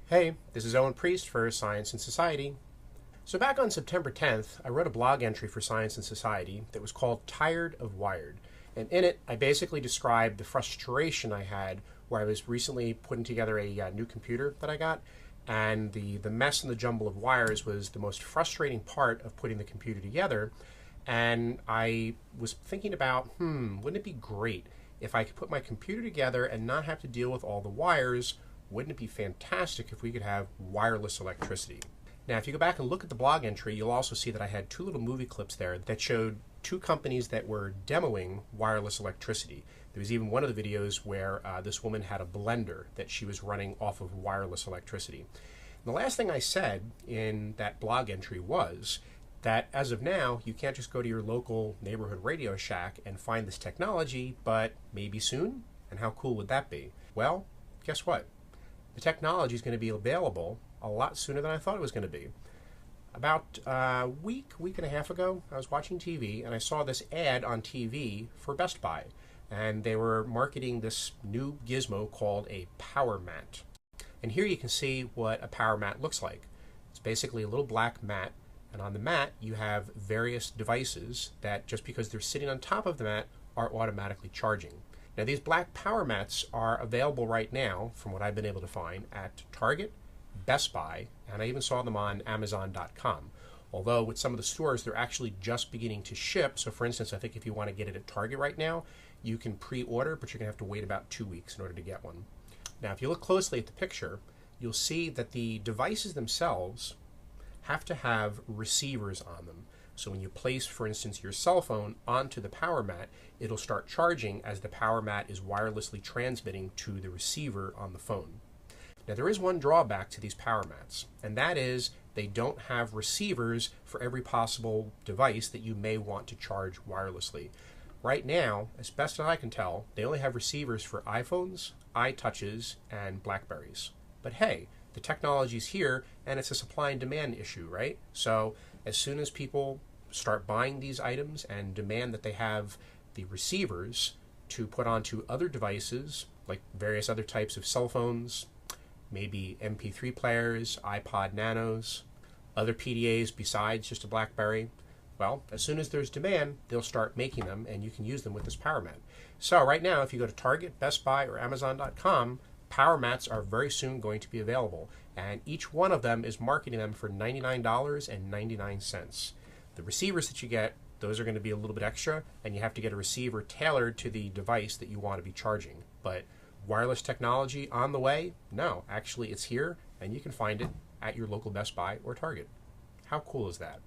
Hey, this is Owen Priest for Science and Society. So back on September 10th, I wrote a blog entry for Science and Society that was called Tired of Wired. And in it, I basically described the frustration I had where I was recently putting together a new computer that I got, and the mess and the jumble of wires was the most frustrating part of putting the computer together. And I was thinking about, wouldn't it be great if I could put my computer together and not have to deal with all the wires? Wouldn't it be fantastic if we could have wireless electricity? Now, if you go back and look at the blog entry, you'll also see that I had two little movie clips there that showed two companies that were demoing wireless electricity. There was even one of the videos where this woman had a blender that she was running off of wireless electricity. And the last thing I said in that blog entry was that as of now, you can't just go to your local neighborhood Radio Shack and find this technology, but maybe soon? And how cool would that be? Well, guess what? The technology is going to be available a lot sooner than I thought it was going to be. About a week and a half ago, I was watching TV and I saw this ad on TV for Best Buy. And they were marketing this new gizmo called a power mat. And here you can see what a power mat looks like. It's basically a little black mat, and on the mat you have various devices that, just because they're sitting on top of the mat, are automatically charging. Now, these black power mats are available right now, from what I've been able to find, at Target, Best Buy, and I even saw them on Amazon.com. Although with some of the stores, they're actually just beginning to ship. So for instance, I think if you want to get it at Target right now, you can pre-order, but you're going to have to wait about 2 weeks in order to get one. Now, if you look closely at the picture, you'll see that the devices themselves have to have receivers on them. So when you place, for instance, your cell phone onto the power mat, it'll start charging as the power mat is wirelessly transmitting to the receiver on the phone. Now, there is one drawback to these power mats, and that is they don't have receivers for every possible device that you may want to charge wirelessly. Right now, as best as I can tell, they only have receivers for iPhones, iTouches, and Blackberries. But hey, the technology's here, and it's a supply and demand issue, right? So as soon as people start buying these items and demand that they have the receivers to put onto other devices, like various other types of cell phones, maybe MP3 players, iPod Nanos, other PDAs besides just a BlackBerry, well, as soon as there's demand, they'll start making them, and you can use them with this power mat. So right now, if you go to Target, Best Buy, or Amazon.com, power mats are very soon going to be available, and each one of them is marketing them for $99.99. The receivers that you get, those are going to be a little bit extra, and you have to get a receiver tailored to the device that you want to be charging. But wireless technology on the way? No, actually it's here, and you can find it at your local Best Buy or Target. How cool is that?